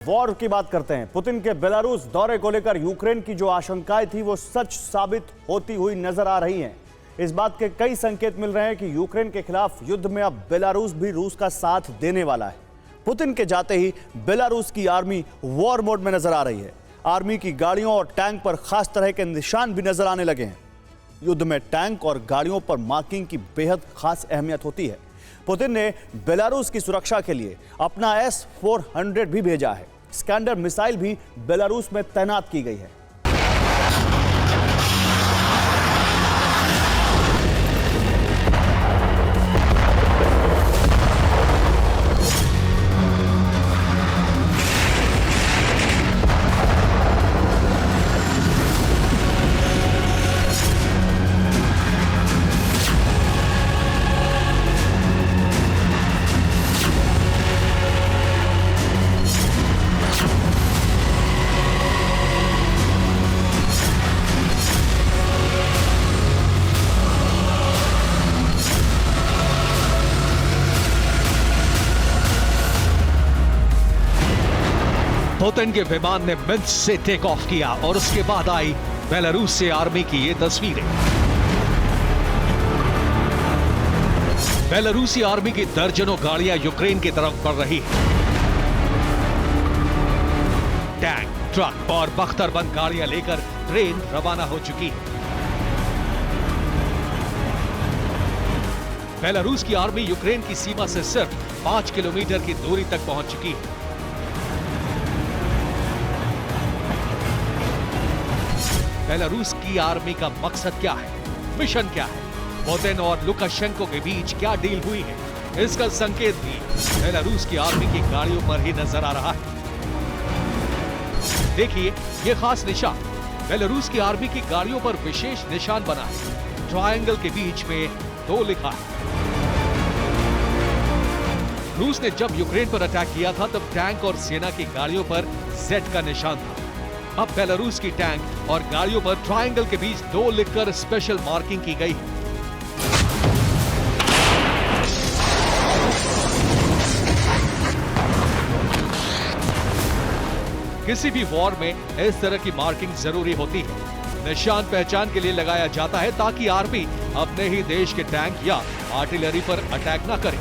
War की बात करते हैं। पुतिन के बेलारूस दौरे को लेकर यूक्रेन की जो आशंकाएं थी वो सच साबित होती हुई नजर आ रही हैं। इस बात के कई संकेत मिल रहे हैं कि यूक्रेन के खिलाफ युद्ध में अब बेलारूस भी रूस का साथ देने वाला है। पुतिन के जाते ही बेलारूस की आर्मी वॉर मोड में नजर आ रही है। आर्मी की गाड़ियों और टैंक पर खास तरह के निशान भी नजर आने लगे हैं। युद्ध में टैंक और गाड़ियों पर मार्किंग की बेहद खास अहमियत होती है। पुतिन ने बेलारूस की सुरक्षा के लिए अपना S-400 भी भेजा है। स्कैंडर मिसाइल भी बेलारूस में तैनात की गई है। पुतिन के विमान ने मिन्स्क से टेक ऑफ किया और उसके बाद आई बेलारूस से आर्मी की ये तस्वीरें। बेलारूसी आर्मी की दर्जनों गाड़ियां यूक्रेन की तरफ बढ़ रही है। टैंक, ट्रक और बख्तरबंद गाड़ियां लेकर ट्रेन रवाना हो चुकी है। बेलारूस की आर्मी यूक्रेन की सीमा से सिर्फ 5 किलोमीटर की दूरी तक पहुंच चुकी है। बेलारूस की आर्मी का मकसद क्या है, मिशन क्या है, पुतिन और लुकाशेंको के बीच क्या डील हुई है, इसका संकेत भी बेलारूस की आर्मी की गाड़ियों पर ही नजर आ रहा है। देखिए ये खास निशान। बेलारूस की आर्मी की गाड़ियों पर विशेष निशान बना है। ट्रायंगल के बीच में 2 लिखा है। रूस ने जब यूक्रेन पर अटैक किया था तब टैंक और सेना की गाड़ियों पर Z का निशान था। अब बेलारूस की टैंक और गाड़ियों पर ट्रायंगल के बीच 2 लिखकर स्पेशल मार्किंग की गई है। किसी भी वॉर में इस तरह की मार्किंग जरूरी होती है। निशान पहचान के लिए लगाया जाता है ताकि आर्मी अपने ही देश के टैंक या आर्टिलरी पर अटैक न करे।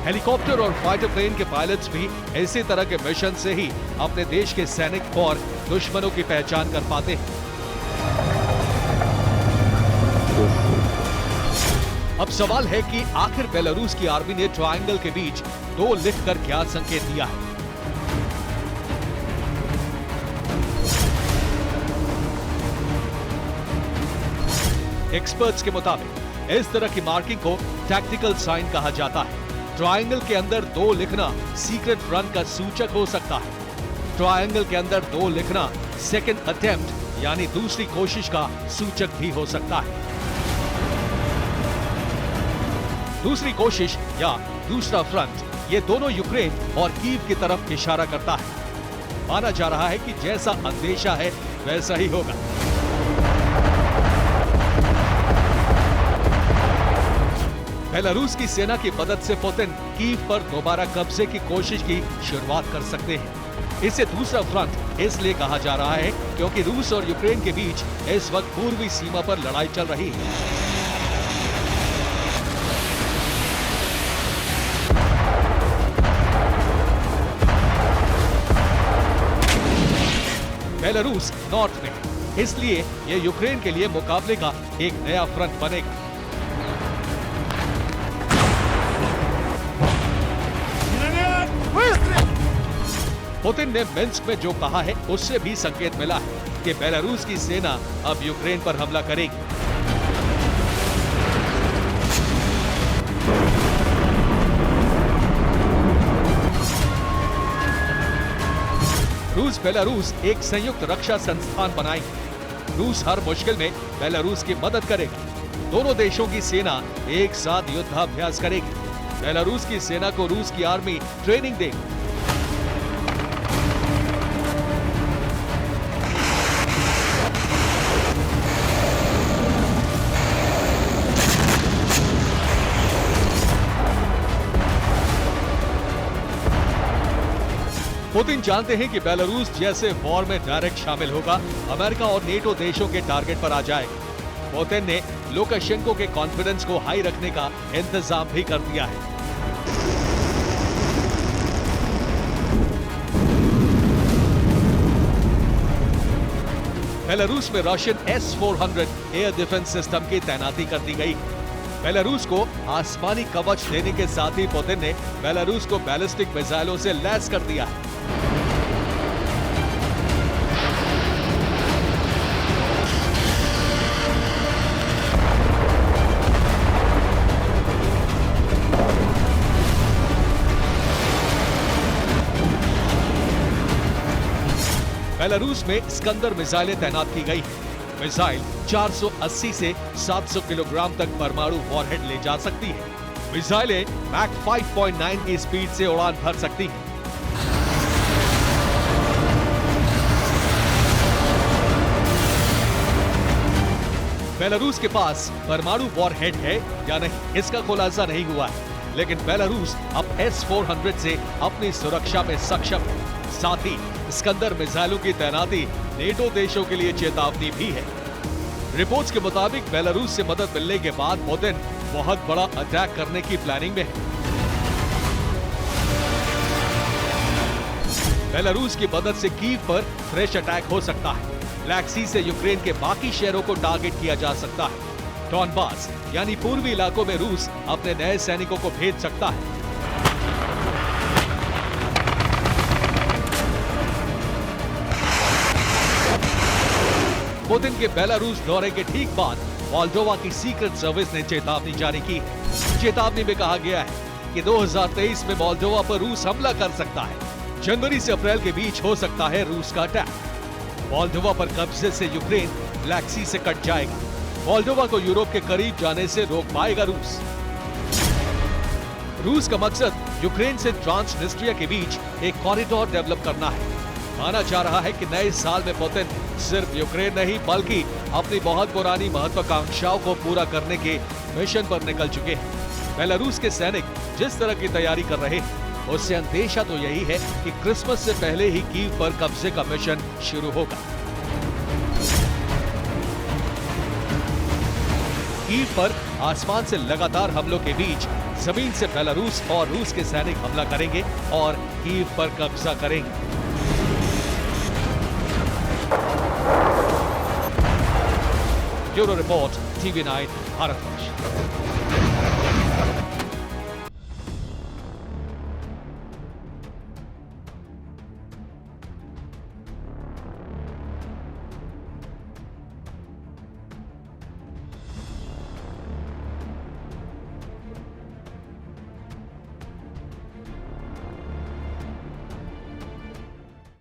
हेलीकॉप्टर और फाइटर प्लेन के पायलट्स भी इसी तरह के मिशन से ही अपने देश के सैनिक और दुश्मनों की पहचान कर पाते हैं। अब सवाल है कि आखिर बेलारूस की आर्मी ने ट्रायंगल के बीच 2 लिखकर क्या संकेत दिया है। एक्सपर्ट्स के मुताबिक इस तरह की मार्किंग को टैक्टिकल साइन कहा जाता है। ट्रायंगल के अंदर 2 लिखना सीक्रेट रन का सूचक हो सकता है। ट्रायंगल के अंदर 2 लिखना सेकंड अटेम्प्ट यानी दूसरी कोशिश का सूचक भी हो सकता है। दूसरी कोशिश या दूसरा फ्रंट, ये दोनों यूक्रेन और कीव की तरफ इशारा करता है। माना जा रहा है कि जैसा अंदेशा है वैसा ही होगा। बेलारूस की सेना की मदद से पुतिन कीव पर दोबारा कब्जे की कोशिश की शुरुआत कर सकते हैं। इसे दूसरा फ्रंट इसलिए कहा जा रहा है क्योंकि रूस और यूक्रेन के बीच इस वक्त पूर्वी सीमा पर लड़ाई चल रही है। बेलारूस नॉर्थ में है, इसलिए यह यूक्रेन के लिए मुकाबले का एक नया फ्रंट बनेगा। पुतिन ने मिन्स्क में जो कहा है उससे भी संकेत मिला है कि बेलारूस की सेना अब यूक्रेन पर हमला करेगी। रूस बेलारूस एक संयुक्त रक्षा संस्थान बनाएंगे। रूस हर मुश्किल में बेलारूस की मदद करेगी। दोनों देशों की सेना एक साथ युद्धाभ्यास करेगी। बेलारूस की सेना को रूस की आर्मी ट्रेनिंग देगी। पुतिन जानते हैं कि बेलारूस जैसे वॉर में डायरेक्ट शामिल होगा, अमेरिका और नेटो देशों के टारगेट पर आ जाएगा। पुतिन ने लुकाशेंको के कॉन्फिडेंस को हाई रखने का इंतजाम भी कर दिया है। बेलारूस में Russian S-400 air defence system की तैनाती कर दी गई। बेलारूस को आसमानी कवच देने के साथ ही पुतिन ने बेलारूस को बैलिस्टिक मिसाइलों से लैस कर दिया है। बेलारूस में स्कंदर मिसाइलें तैनात की गई हैं। मिसाइल 480 से 700 किलोग्राम तक परमाणु वॉरहेड ले जा सकती है। मिसाइलें मैक 5.9 की स्पीड से उड़ान भर सकती हैं। बेलारूस के पास परमाणु वॉरहेड है या नहीं, इसका खुलासा नहीं हुआ है, लेकिन बेलारूस अब S-400 से अपनी सुरक्षा में सक्षम है। साथ ही स्कंदर मिसाइलों की तैनाती नेटो देशों के लिए चेतावनी भी है। रिपोर्ट्स के मुताबिक बेलारूस से मदद मिलने के बाद पुतिन बहुत बड़ा अटैक करने की प्लानिंग में है। बेलारूस की मदद से कीव पर फ्रेश अटैक हो सकता है। ब्लैक सी से यूक्रेन के बाकी शहरों को टारगेट किया जा सकता है। डॉनबास यानी पूर्वी इलाकों में रूस अपने नए सैनिकों को भेज सकता है। पुतिन के बेलारूस दौरे के ठीक बाद मोल्डोवा की सीक्रेट सर्विस ने चेतावनी जारी की है। चेतावनी में कहा गया है कि 2023 में मोल्डोवा पर रूस हमला कर सकता है। जनवरी से अप्रैल के बीच हो सकता है रूस का अटैक। मोल्डोवा पर कब्जे से यूक्रेन ब्लैक सी से कट जाएगा। मोल्डोवा को यूरोप के करीब जाने से रोक पाएगा रूस। रूस का मकसद यूक्रेन से ट्रांसनिस्ट्रिया के बीच एक कॉरिडोर डेवलप करना है। माना जा रहा है कि नए साल में पुतिन सिर्फ यूक्रेन नहीं बल्कि अपनी बहुत पुरानी महत्वाकांक्षाओं को पूरा करने के मिशन पर निकल चुके हैं। बेलारूस के सैनिक जिस तरह की तैयारी कर रहे हैं, उससे अंदेशा तो यही है कि क्रिसमस से पहले ही कीव पर कब्जे का मिशन शुरू होगा। कीव पर आसमान से लगातार हमलों के बीच जमीन से बेलारूस और रूस के सैनिक हमला करेंगे और कीव पर कब्जा करेंगे। Bureau report, TV9 Bharatvarsh.